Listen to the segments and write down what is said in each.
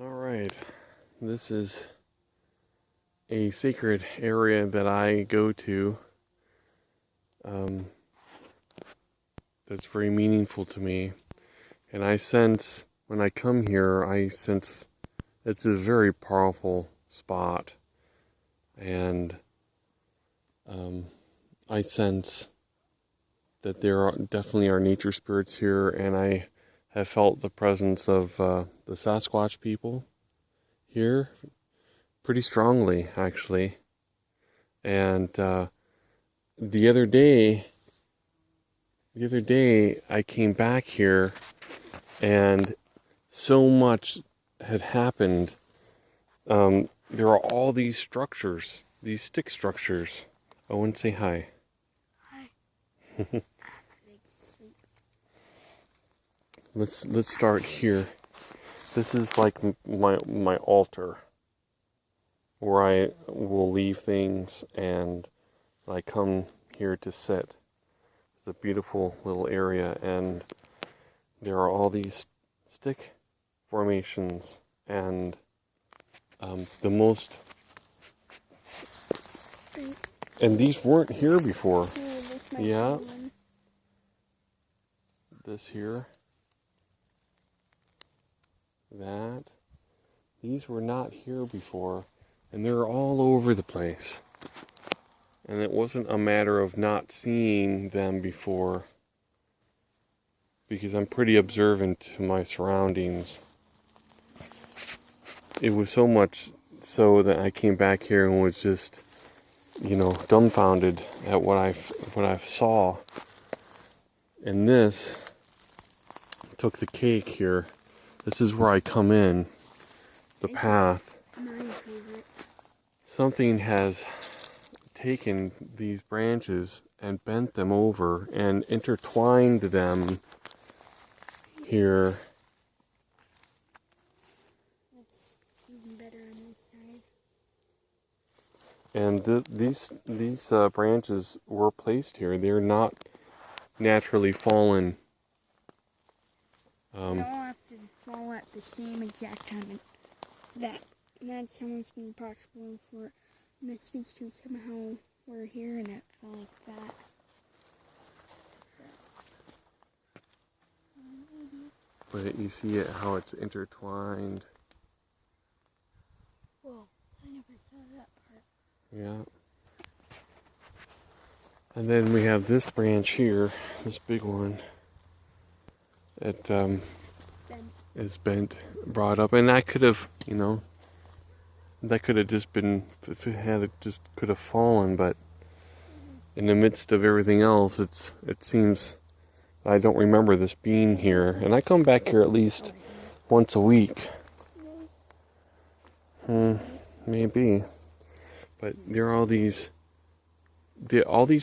All right, this is a sacred area that I go to. That's very meaningful to me, and I sense when I come here, I sense it's a very powerful spot, and I sense that there are definitely are nature spirits here, and I have felt the presence of the Sasquatch people here pretty strongly, actually. And the other day, I came back here, and so much had happened. There are all these structures, these stick structures. Owen, say hi. Hi. Let's start here. This is like my altar, where I will leave things and I come here to sit. It's a beautiful little area, and there are all these stick formations, and the most, and these weren't here before. Yeah, this here, that, these were not here before, and they're all over the place. And it wasn't a matter of not seeing them before, because I'm pretty observant to my surroundings. It was so much so that I came back here and was just, dumbfounded at what I saw. And this took the cake here. This is where I come in, the path. Something has taken these branches and bent them over and intertwined them here. It's even better on this side. And these branches were placed here. They're not naturally fallen. They all have to fall at the same exact time. That's someone's been possible for. And these two somehow were here and it fell like that. But you see it, how it's intertwined. Whoa, I never saw that part. Yeah. And then we have this branch here, this big one. It is bent, brought up, and that could have, that could have just been, if it had, it just could have fallen. But in the midst of everything else, it seems, I don't remember this being here, and I come back here at least once a week. Maybe, but there are all these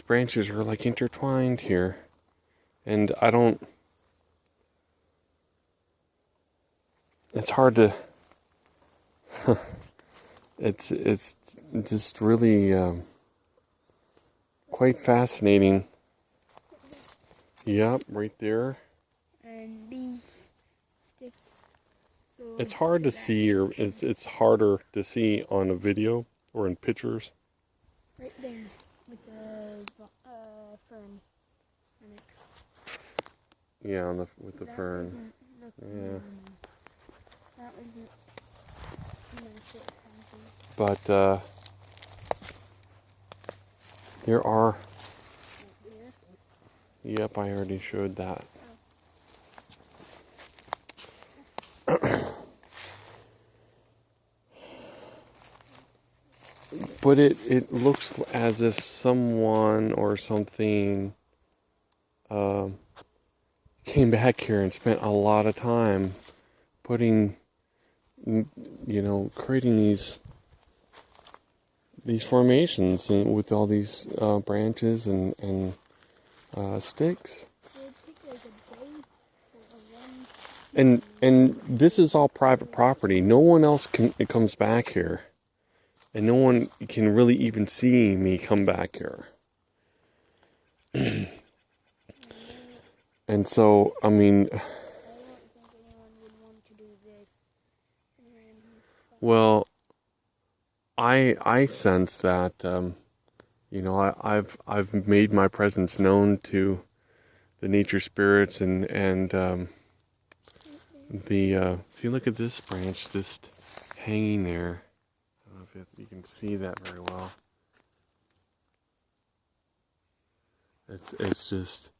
branches are like intertwined here, and I don't. It's hard to. It's just really quite fascinating. Yep, right there. And these sticks go. It's hard to see, or it's harder to see on a video or in pictures. Right there with the fern on it. Yeah, with the fern. Yeah. That wasn't. But there are. Yep, I already showed that. But it looks as if someone or something came back here and spent a lot of time putting, creating these formations and with all these branches and sticks. And this is all private property. No one else comes back here. And no one can really even see me come back here. And so, I mean, I don't think anyone would want to do this Well, I sense that you know, I've made my presence known to the nature spirits and the see, look at this branch just hanging there. I don't know if you can see that very well. It's just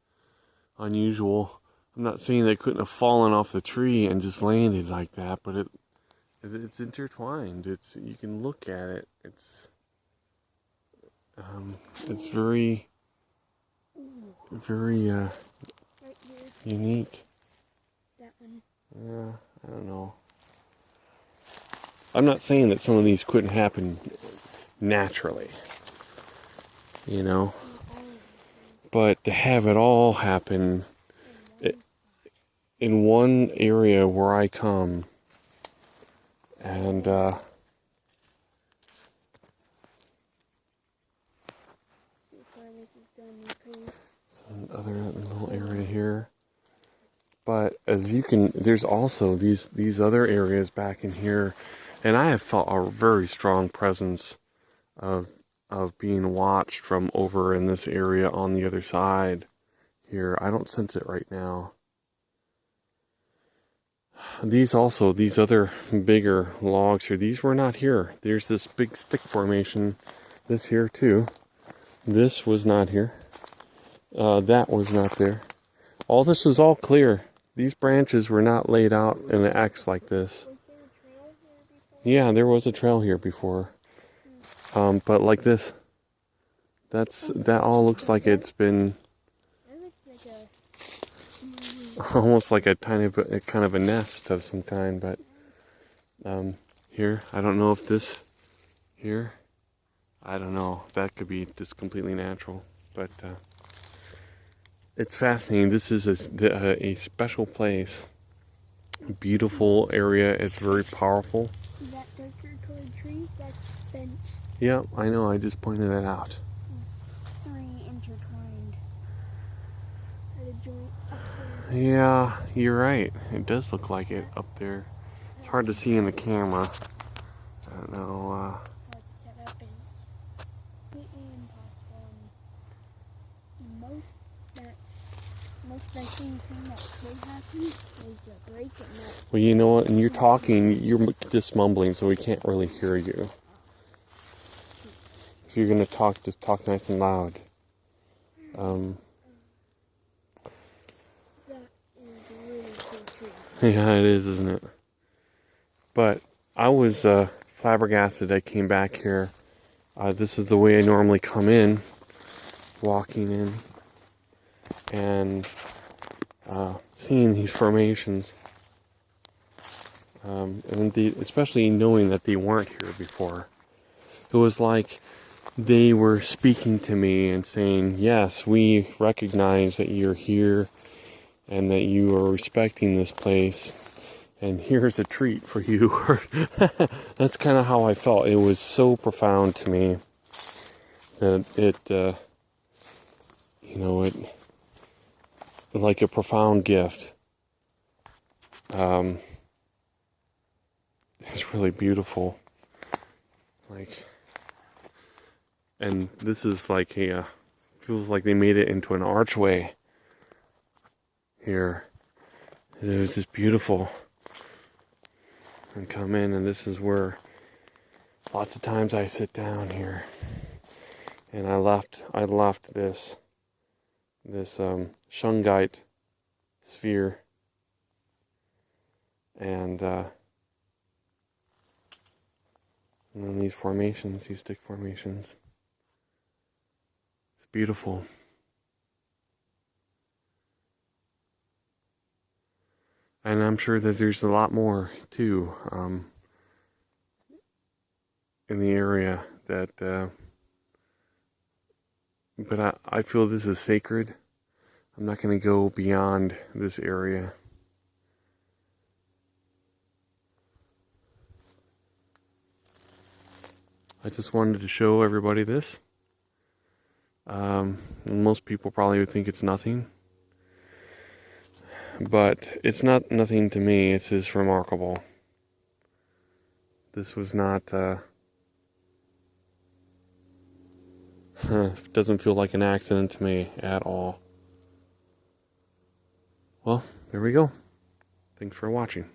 unusual. I'm not saying they couldn't have fallen off the tree and just landed like that, but it's intertwined. It's, you can look at it. It's very Right here, unique. that one. Yeah, I don't know. I'm not saying that some of these couldn't happen naturally, you know, but to have it all happen in one area where I come, and some other little area here. But as you can, there's also these other areas back in here, and I have felt a very strong presence of being watched from over in this area on the other side here. I don't sense it right now. These other bigger logs here, these were not here. There's this big stick formation, this here too. This was not here. That was not there. All this was all clear. These branches were not laid out in an X like this. Was there a trail here before? Yeah, there was a trail here before. But like this. That all looks like it's been That looks like almost like a kind of a nest of some kind, but here, I don't know if this here, I don't know, that could be just completely natural, but it's fascinating. This is a special place, a beautiful area. It's very powerful. See that darker colored tree? That's bent. Yeah, I know, I just pointed that out. Three intertwined at a joint up there. Yeah, you're right. It does look like it up there. It's hard to see in the camera. I don't know. How it's set up is completely impossible. And most likely thing that could happen is a break in that. Well, you know what? And you're talking, you're just mumbling, so we can't really hear you. If you're gonna talk, just talk nice and loud. That is a really cool tree. Yeah, it is, isn't it? But I was flabbergasted. I came back here. This is the way I normally come in, walking in, and seeing these formations. And especially knowing that they weren't here before. It was like they were speaking to me and saying, yes, we recognize that you're here and that you are respecting this place, and here's a treat for you. That's kind of how I felt. It was so profound to me that it like a profound gift. It's really beautiful. And this is like feels like they made it into an archway here. It was just beautiful. And come in, and this is where lots of times I sit down here. And I left this shungite sphere, and then these formations, these stick formations. It's beautiful. And I'm sure that there's a lot more too in the area that but I feel this is sacred. I'm not going to go beyond this area. I just wanted to show everybody this. Most people probably would think it's nothing. But it's not nothing to me. It's just remarkable. this was not, doesn't feel like an accident to me at all. Well, there we go. Thanks for watching.